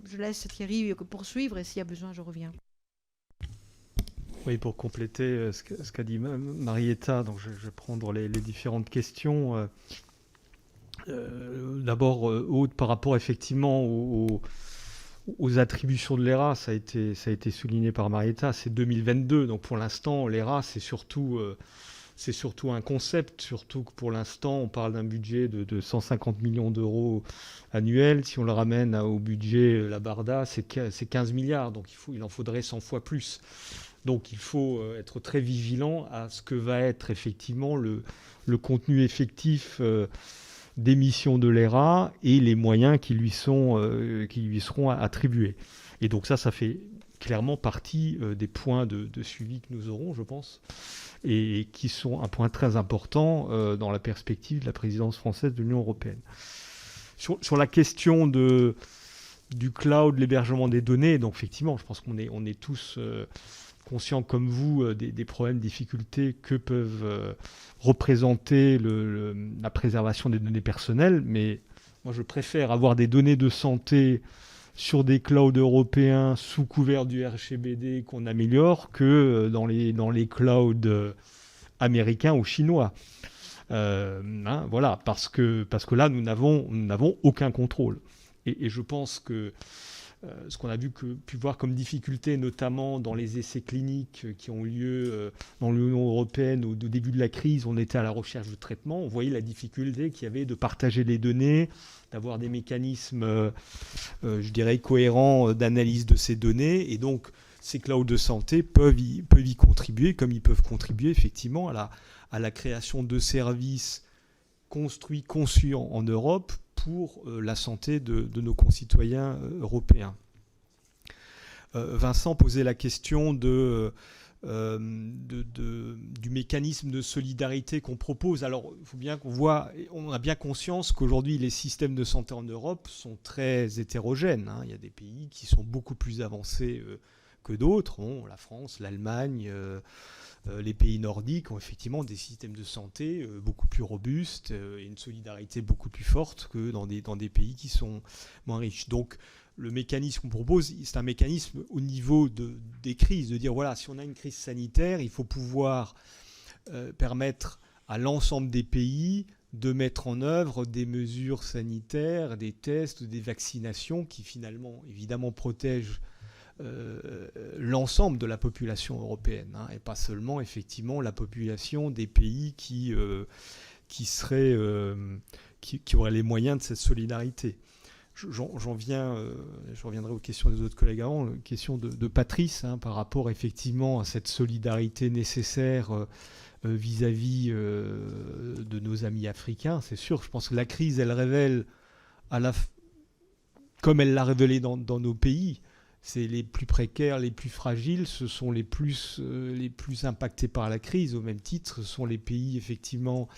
je laisse Thierry poursuivre et s'il y a besoin, je reviens. Oui, pour compléter ce qu'a dit Marietta, donc je vais prendre les différentes questions. D'abord, Aude, par rapport effectivement aux attributions de l'ERA, ça a été souligné par Marietta, c'est 2022, donc pour l'instant, l'ERA, c'est surtout un concept, surtout que pour l'instant, on parle d'un budget de 150 millions d'euros annuels. Si on le ramène au budget Labarda, c'est 15 milliards, donc il en faudrait 100 fois plus. Donc il faut être très vigilant à ce que va être effectivement le contenu effectif des missions de l'ERA et les moyens qui lui seront attribués. Et donc ça fait clairement partie des points de suivi que nous aurons, je pense, et qui sont un point très important dans la perspective de la présidence française de l'Union européenne. Sur la question du cloud, l'hébergement des données, donc effectivement, je pense qu'on est tous conscients comme vous des problèmes, difficultés que peuvent représenter la préservation des données personnelles, mais moi je préfère avoir des données de santé sur des clouds européens sous couvert du RGPD qu'on améliore que dans les clouds américains ou chinois. Voilà, parce que là, nous n'avons aucun contrôle. Et je pense que ce qu'on a pu voir comme difficulté, notamment dans les essais cliniques qui ont eu lieu dans l'Union européenne au début de la crise, on était à la recherche de traitement, on voyait la difficulté qu'il y avait de partager les données, d'avoir des mécanismes, je dirais, cohérents d'analyse de ces données. Et donc, ces clouds de santé peuvent y contribuer, comme ils peuvent contribuer effectivement à la création de services conçus en Europe pour la santé de nos concitoyens européens. Vincent posait la question du mécanisme de solidarité qu'on propose. Alors, il faut bien on a bien conscience qu'aujourd'hui, les systèmes de santé en Europe sont très hétérogènes. Il y a des pays qui sont beaucoup plus avancés que d'autres. La France, l'Allemagne, les pays nordiques ont effectivement des systèmes de santé beaucoup plus robustes et une solidarité beaucoup plus forte que dans des pays qui sont moins riches. Donc, le mécanisme qu'on propose, c'est un mécanisme au niveau des crises, de dire, voilà, si on a une crise sanitaire, il faut pouvoir permettre à l'ensemble des pays de mettre en œuvre des mesures sanitaires, des tests, des vaccinations qui finalement, évidemment, protègent l'ensemble de la population européenne, et pas seulement effectivement la population des pays qui auraient les moyens de cette solidarité. Je reviendrai aux questions des autres collègues avant, la question de Patrice par rapport effectivement à cette solidarité nécessaire vis-à-vis de nos amis africains. C'est sûr, je pense que la crise, elle révèle, comme elle l'a révélé dans nos pays, c'est les plus précaires, les plus fragiles, ce sont les plus impactés par la crise. Au même titre, ce sont les pays effectivement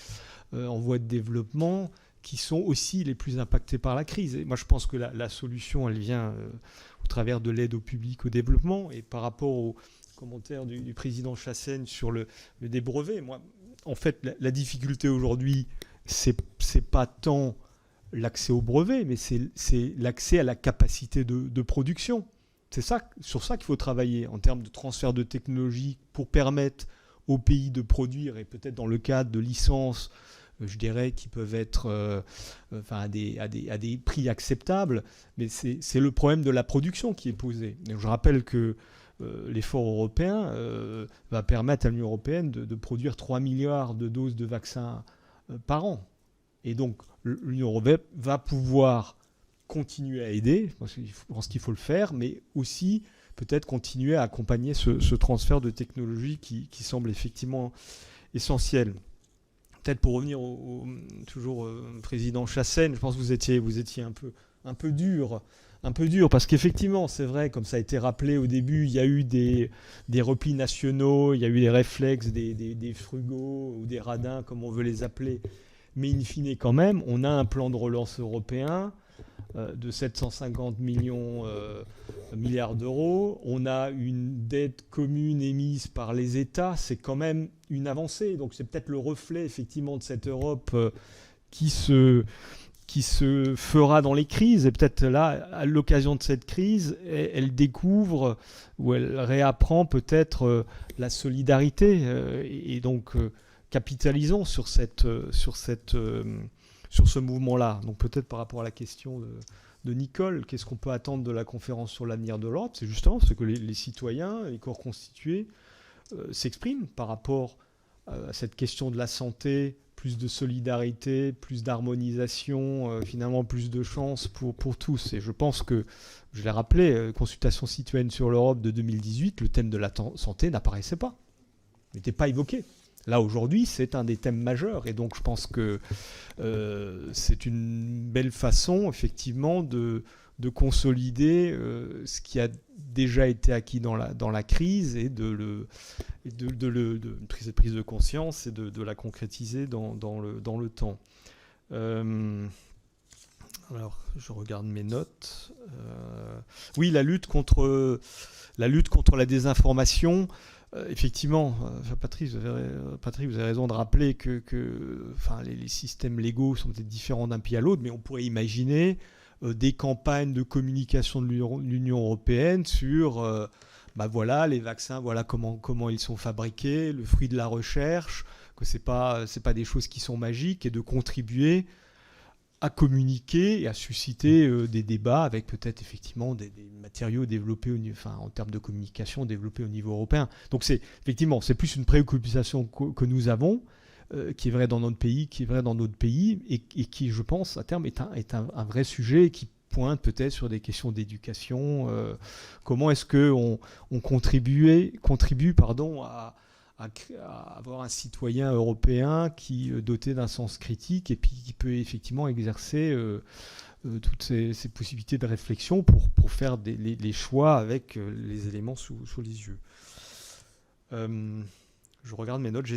en voie de développement qui sont aussi les plus impactés par la crise. Et moi, je pense que la solution, elle vient au travers de l'aide au public au développement. Et par rapport au commentaire du président Chassaigne sur le débrevet, moi, en fait, la difficulté aujourd'hui, c'est pas tant l'accès au brevet, mais c'est l'accès à la capacité de production. C'est sur ça qu'il faut travailler en termes de transfert de technologie pour permettre aux pays de produire, et peut-être dans le cadre de licences, je dirais, qui peuvent être à des prix acceptables. Mais c'est le problème de la production qui est posé. Et je rappelle que l'effort européen va permettre à l'Union européenne de produire 3 milliards de doses de vaccins par an. Et donc, l'Union européenne va pouvoir continuer à aider, je pense qu'il faut le faire, mais aussi peut-être continuer à accompagner ce transfert de technologie qui semble effectivement essentiel. Peut-être pour revenir toujours au président Chassaigne, je pense que vous étiez un peu dur, parce qu'effectivement, c'est vrai, comme ça a été rappelé au début, il y a eu des replis nationaux, il y a eu des réflexes, des frugaux ou des radins, comme on veut les appeler, mais in fine, quand même, on a un plan de relance européen de 750 milliards d'euros. On a une dette commune émise par les États. C'est quand même une avancée. Donc c'est peut-être le reflet effectivement de cette Europe qui se qui se fera dans les crises. Et peut-être là, à l'occasion de cette crise, elle découvre ou elle réapprend peut-être la solidarité. Et donc, capitalisons sur ce mouvement-là. Donc peut-être par rapport à la question de Nicole, qu'est-ce qu'on peut attendre de la conférence sur l'avenir de l'Europe? C'est justement ce que les citoyens, les corps constitués s'expriment par rapport à cette question de la santé, plus de solidarité, plus d'harmonisation, finalement plus de chance pour tous. Et je pense que, je l'ai rappelé, consultation citoyenne sur l'Europe de 2018, le thème de la santé n'apparaissait pas, n'était pas évoqué. Là, aujourd'hui, c'est un des thèmes majeurs. Et donc, je pense que c'est une belle façon, effectivement, de consolider ce qui a déjà été acquis dans la crise et de prise de conscience et de la concrétiser dans le temps. Alors, je regarde mes notes. Oui, la lutte contre la désinformation. Effectivement, Patrick, vous avez raison de rappeler que les systèmes légaux sont peut-être différents d'un pays à l'autre, mais on pourrait imaginer des campagnes de communication de l'Union européenne sur voilà, les vaccins, voilà comment ils sont fabriqués, le fruit de la recherche, que c'est pas des choses qui sont magiques, et de contribuer à communiquer et à susciter des débats avec peut-être effectivement des matériaux développés en termes de communication développés au niveau européen. Donc c'est plus une préoccupation que nous avons, qui est vraie dans notre pays, qui est vraie dans d'autres pays, et qui, je pense, à terme est un vrai sujet qui pointe peut-être sur des questions d'éducation. Comment est-ce qu'on contribue à avoir un citoyen européen qui est doté d'un sens critique et puis qui peut effectivement exercer toutes ces possibilités de réflexion pour faire les choix avec les éléments sous les yeux. Je regarde mes notes, j'espère